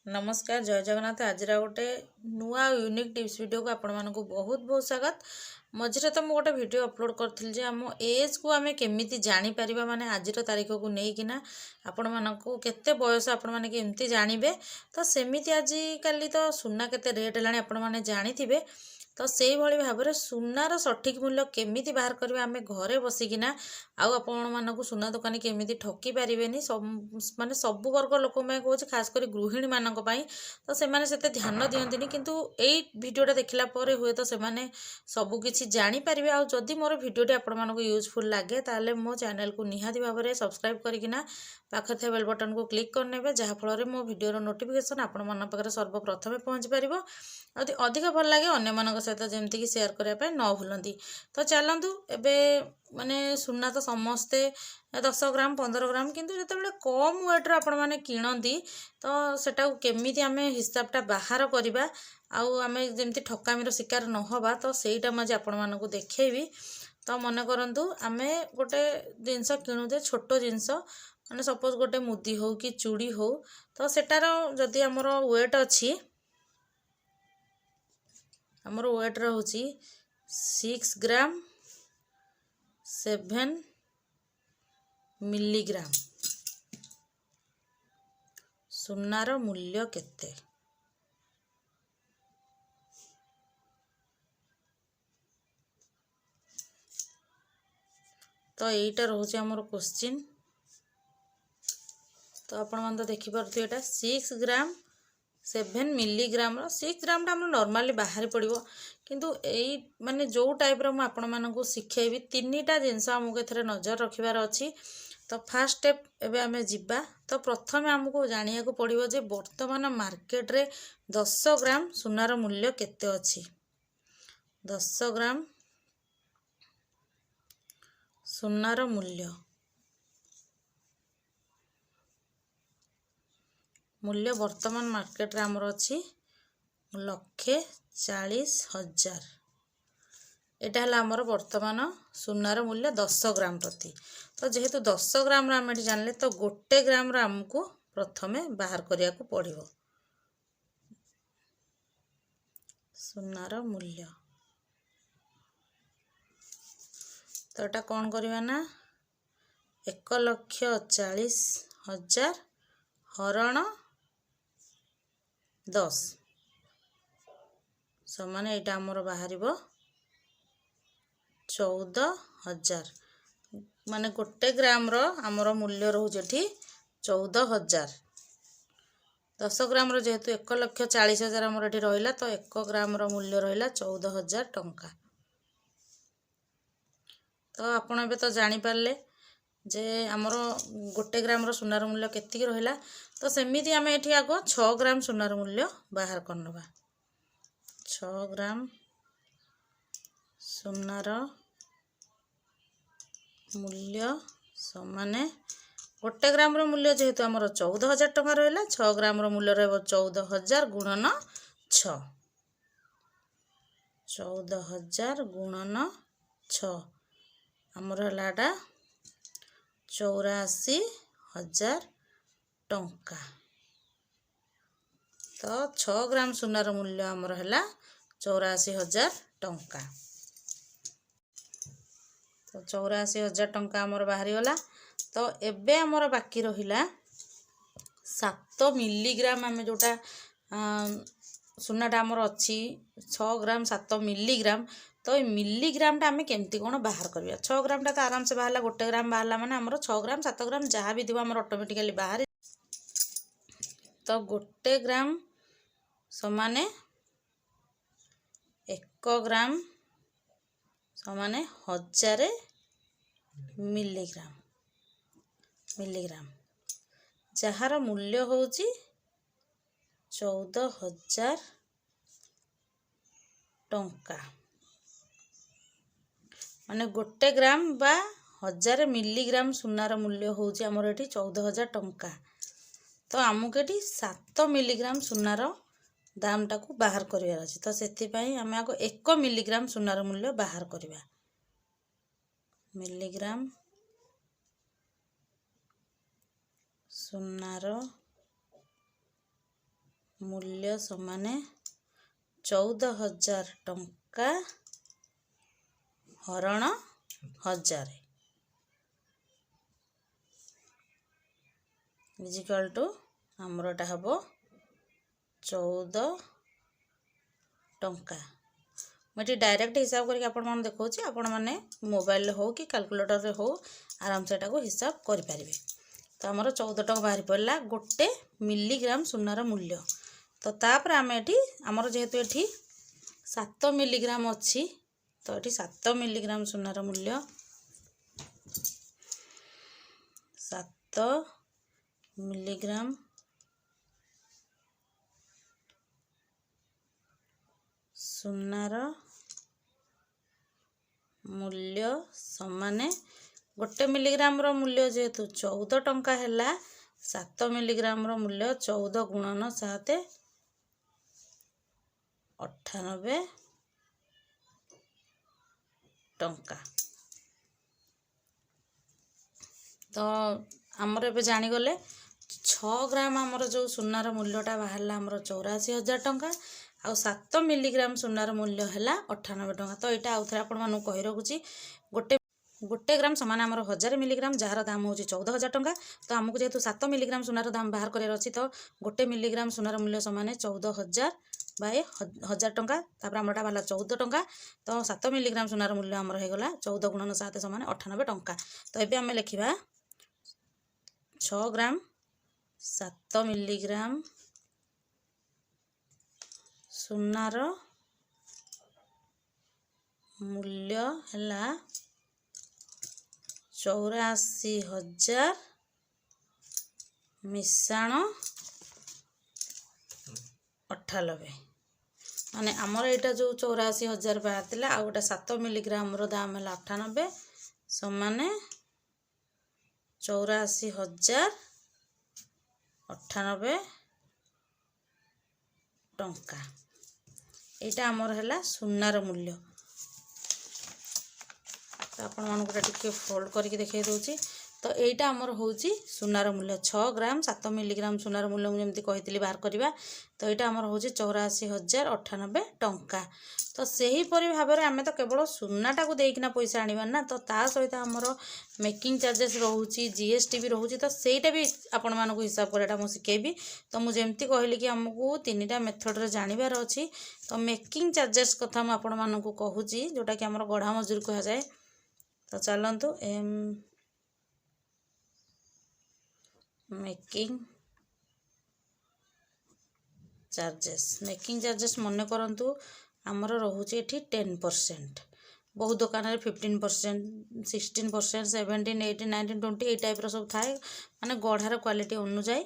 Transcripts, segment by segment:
नमस्कार जय जगन्नाथ आज गोटे नुआ यूनिक टिप्स वीडियो को आपण मानक बहुत बहुत स्वागत मझे तो मुझे गोटे वीडियो अपलोड करी आम एज को आम केमी जापर माने आज तारीख को लेकिना आपण मानक केते बयस आपण मैंने केमती जानवे तो सेमती आजिकल तो सुना केते रेट है आपण मैंने जानी तो से भाव में सुनार सठिक मूल्य केमी बाहर करेंगे आम घरे बसिकिना आपण सुना दुकानी केमी ठकी पारे माने सब वर्ग लोक मैं कहूँ खास कर गृहिणी मान तो से ध्यान दिखती किंतु यही भिडटा देखला हुए तो से सबकि जापर आदि मोर भिडटी आपण यूजफुल लगे ताले मो चैनल को निहाती भाव में सब्सक्राइब करना पाखे थे बेल बटन को क्लिक करने जहाँफल मो भिडर नोटिफिकेशन आपण मन पाखे सर्वप्रथमे पहुँच पार अधिक भल लगे अन्य सहित जमीक सेयार करने न भूलती तो चलतु एबे माने सुना तो समस्ते 10 ग्राम 15 ग्राम किंतु जो कम वेट्रे आपण मैंने किणती तो सेटा केमी आम हिसाबटा बाहर करवा आम जमी ठकामीर शिकार नहबा तो सहीटा मुझे आपण मानक देखी तो मन करूँ आम गोटे जिनस किणुते छोट जिनस मैंने सपोज गोटे मुदी हो कि चूड़ी हो तो सेटार जदि आमर वेट अच्छी आमर वेट रोची 6 ग्राम 7 मिलीग्राम सुनार मूल्य केते तो यहीटा रोचे आमर क्वेश्चन तो आपण मन तो देखिपे यहाँ 6 ग्राम 7 मिलीग्राम 6 ग्राम टा नॉर्मली बाहर पड़ो किंतु यही माने जो टाइप रो आपण मानक शिखेबी 3टा जिनस आमको एथरे नजर रखिबार अच्छी तो फास्ट स्टेप एबे आमे जिबा तो प्रथम आमको जानिया को पड़िबो जे वर्तमान मार्केट रे 10 ग्राम सुनार मूल्य केते अछि 10 ग्राम सुनार मूल्य वर्तमान मार्केट रे हमर अछि 1,40,000 एटा हला हमर वर्तमान सुनार मूल्य 10 ग्राम प्रति तो जेहेतु 10 ग्राम आम जानले तो 1 ग्राम आमको प्रथमे बाहर करिया को पड़िबो सुनार मूल्य तो एटा कौन करवा ना 1,40,000 हरण 10 समान यहाँ आमर बाहर 14,000 माने 1 ग्राम आमर मूल्य रोचे 14,000 10 ग्राम जेहेतु 1,40,000 आमर ये रहा तो 1 ग्राम मूल्य रहा 14,000 टंका तो आपण ए तो जानीपारे जे आमर 1 ग्राम सुनार मूल्य केतिक रहा तो सेमती आम ये आग 6 ग्राम सुनार मूल्य बाहर करनवा 6 ग्राम सुनार मूल्य समाने 1 ग्राम मूल्य जेहेतु आमर 14,000 टंका रहा 6 ग्राम मूल्य रहा 14,000 गुणन 6 14,000 गुणन 6 आमर है 84,000 टंका तो 6 ग्राम सुनार मूल्य आमर है 84,000 टंका तो 84,000 टंका आमर बाहरी गला तो एबे आमर बाकी रहिला 7 मिलीग्राम आम जोटा सुनाटा आमर अच्छी 6 ग्राम 7 मिलीग्राम तो ये मिलीग्राम टा आम केमती कौन बाहर करवा 6 ग्राम टा तो आराम से बाहर 1 ग्राम बाहर मैंने आमर 6 ग्राम 7 ग्राम जहाँ भी थी ऑटोमेटिकली बाहर तो 1 ग्राम समाने 1 ग्राम समाने 1000 मिलीग्राम जार मूल्य होची 14,000 टंका माने 1 ग्राम बा 1000 मिलीग्राम सुनार मूल्य होची हमर एठी 14,000 टंका तो आमको ये 7 मिलीग्राम सुनार दाम टाकू बाहर करार अच्छे तो से आम आग 1 मिलीग्राम सुनार मूल्य बाहर करवा मिलीग्राम सुनार मूल्य समान 14,000 टंका हरण 1000 इजिकल टू आमर एटा हम 14 टंका। मुझे डायरेक्ट हिसाब करके आपण देखा आपण मैंने मोबाइल हो कि कैलकुलेटर रे हो आराम से एटा को हिसाब कर पारे। तो आमर 14 टंका बाहरी पड़ा गोटे मिलीग्राम सुनार मूल्य। तो तापर आम एटी आमर जेहेतु एटी 7 मिलीग्राम अच्छी तो ये 7 मिलीग्राम सुनार मूल्य 7 मिलीग्राम सुनार मूल्य समान गोटे मिलीग्राम रो मूल्य जेहेतु 14 टंका है 7 मिलीग्राम रो मूल्य 14 गुणन 7 98 टंका। तो आमर ए जानीगले 6 ग्राम आमर जो सुनार मूल्यटा बाहर आमर 84,000 टंका आ 7 मिलीग्राम सुनार मूल्य है 98 टंका। तो यहाँ आउ थे आपको कही रखुची गोटे ग्राम समान आमर 1000 मिलीग्राम जार दाम हूँ 14,000 टंका। तो आमको जेहेतु 7 मिलीग्राम सुनार दाम बाहर करार अच्छी तो गोटे मिलीग्राम सुनार मूल्य समान 14,000 बाय 1000 टंका। तापर आमरटा बाहर 14 टंका। तो 7 मिलीग्राम सुनार मूल्य आमर होगा 14 गुणन 7 समान 98 टंका। तो ये आम लिखा 6 ग्राम 7 मिलीग्राम सुनार मूल्य है 84,000 मिशाण 98 माने आमर यहाँ जो 84,000 बाहर आ गोटे 7 मिलीग्राम दाम है 98 समान 84,098 टंका। यहाँ आमर है सुनार मूल्य। तो आपण मानक टिके फोल्ड करके देखा दूसरी। तो यहाँ आमर हूँ सुनार मूल्य 6 ग्राम 7 मिलीग्राम सुनार मूल्य मुझे कही बाहर करवा। तो यहाँ आमर हूँ 84,098 टंका। तो सहीपरी भाव में आम तो केवल सुनाटा को देना पैसा आनिबार ना। तो ता सहित आमर मेकिंग चार्जेस रोचे जीएसटी भी रोचे। तो सहीटा भी आपण मानक हिसाब कराटा मुझे शिखेबी। तो मुझे एमती कहली कि आमको 3टा मेथड रे जानिबार अछि। तो मेकिंग चार्जेस कथा मुझे आपण मानक कहूँ जोटा कि आमर गढ़ा मजूरी कह जाए। तो चलतु मेकिंग चार्जेस मन करंतु आमर रोचे ये 10%। बहुत दुकान में 15%, 16%, 17, 18, 19, 20 ये टाइप सब थाए माने गढ़ार क्वालिटी अनुजाई।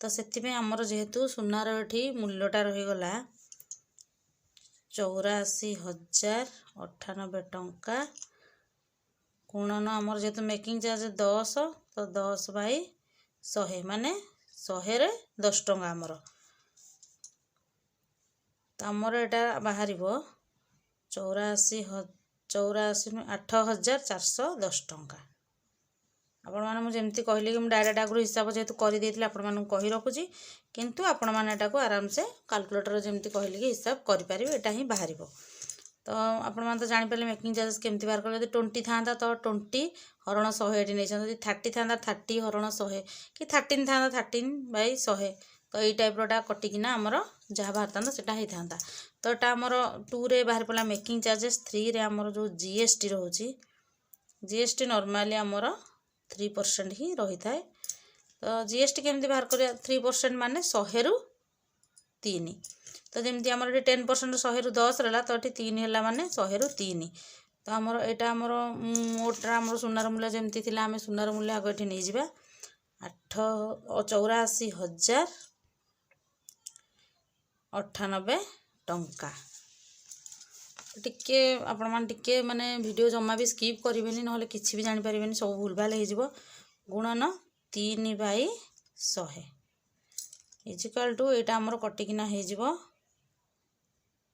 तो से आमर जेहेतु सुनार ये मूल्यटा रहीगला 84,098 टंका गुणन आमर जेहेतु मेकिंग चार्ज 10 तो 10 बाई 100 माने 100 रे 10 टंका आमर। तो आमर यहाँ बाहर 8,410 टंका। आपण मैंने मुझे कहली कि डायरेक्ट आगु हिसाब जेहेतु करदे कही रखुची किंतु आपण मैंने को आराम से कैलकुलेटर जमी कहली कि हिसाब करें यहाँ ही बाहर। तो आपण मैंने तो जापारे मेकिंग चार्जेस केमती बाहर कर 20 था तो 20 हरण 100 ये नहीं 30 था 30 हरण 100 कि 13 था 13 बाई 100। तो यही टाइप रा कटिकिना आमर जहाँ बाहर था से था। तो यहाँ आमर 2 रे बाहर पड़ा मेकिंग चार्जेस 3 रे आमर जो जीएसटी रोचे जीएसटी नॉर्मली आमर 3% ही रही थाए। तो जीएसटी केमती बाहर कर 3% माने 100 रु 3। तो जमी आम 10% 100 रु 10 रहा तो ये 3 है माने 100 रु 3। तो आमर यहाँ आमर मोटा आमर सुनार मूल्य जमी थी आम सुनार मूल्य आगे ये नहीं जावा 84,098 टंका। टिके आपण मान टिके माने वीडियो जमा भी स्किप करेंगे ना किसी भी जानीपर सब भूल भाल हो गुणन 3 बाई 100 इजिकल टू यहाँ आमर कटिकिना हो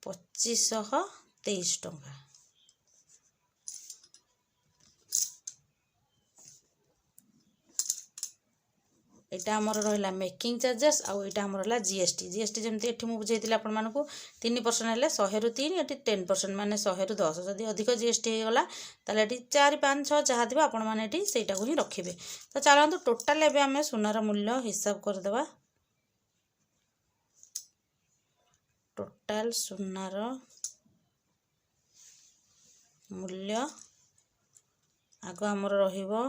2523 टंका। एटा आमर रहिला मेकिंग चार्जेस आउ एटा आमर रहिला जीएसटी जेमती एठी मु बुझेइतिले आपण मानकु 3% हेले 100 रु 3 एठी 10% माने 100 रु 10 जदि अधिक जीएसटी हे गला ताले एठी 4 5 6 जहा दिबा आपण माने एठी सेटा को ही रखिबे। तो चलंतु टोटल एबे हमें सुनार मूल्य हिसाब कर देबा। टोटल सुनार मूल्य आगो आमर रहिबो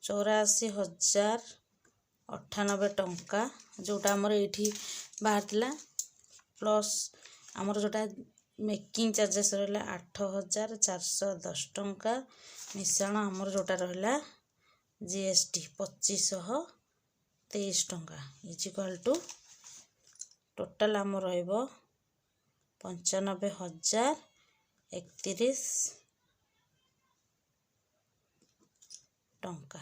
84,098 टंका जोटा आमर एठी बाहरला प्लस आमर जोटा मेकिंग चार्जेस रहला 8,410 टंका मिश्रण आमर जोटा रहला जीएसटी 2,523 टंका इज इक्वल टू टोटल आमर रहिबो 95,031 टंका।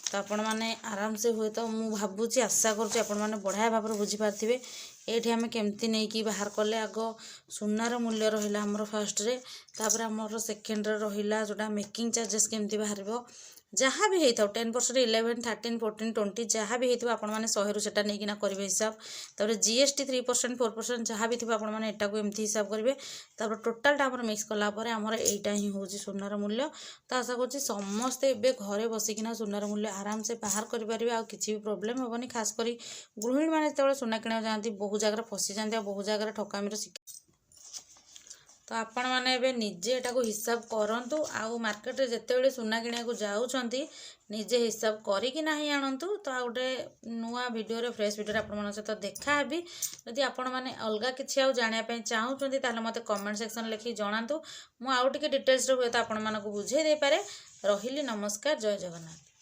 तो आपण माने आराम से हुए तो मु भाबुची आशा करूची आपण माने बढ़िया भाव बुझी पारथिबे। एठी हमें केमती नहीं कि बाहर कले आगो सुनार मूल्य रहिला हमर फर्स्ट रे तापर हमर सेकंड रे रहिला जोटा मेकिंग चार्जेस केमती बाहरबो जहाँ भी हेताउ 10% 11 13 14 20 जहाँ भी हेतु आपण माने 100 रु सेटा नै किना करबे हिसाब। तापर जीएसटी 3% 4% जहाँ भी थिबा आपण माने एटा को एमती हिसाब करबे। तापर टोटल टा हमर मिक्स कला परे हमर एटा ही होची सुनार मूल्य। तो आशा करछि समस्त एबे घरे बसी किना सुनार मूल्य आराम से बाहर करि परिबे आ किछि भी प्रॉब्लम होबनी। खास करी गृहिणी माने जेतेबेले सुना किना जानती बहु जगह फसी जानती आ बहु जगह ठकामीर शिकार। तो आपण माने एबे निजे एटा को हिसाब करंतु आउ मार्केट रे जेतेबेले सुना किना को जाउछंती निजे हिसाब करी कि नाही आनंतु। तो आ गोटे नुआ वीडियो रे फ्रेश वीडियो रे आपण मन सहित देखा हेबी। यदि आपण माने अलगा किछि आउ जानिया पय चाहुछंती ताले मते कमेंट सेक्शन लिखि जणांतु मु आउ टिके डिटेल्स रे होय त आपण मानको बुझे दे पारे। रहिली नमस्कार जय जगन्नाथ।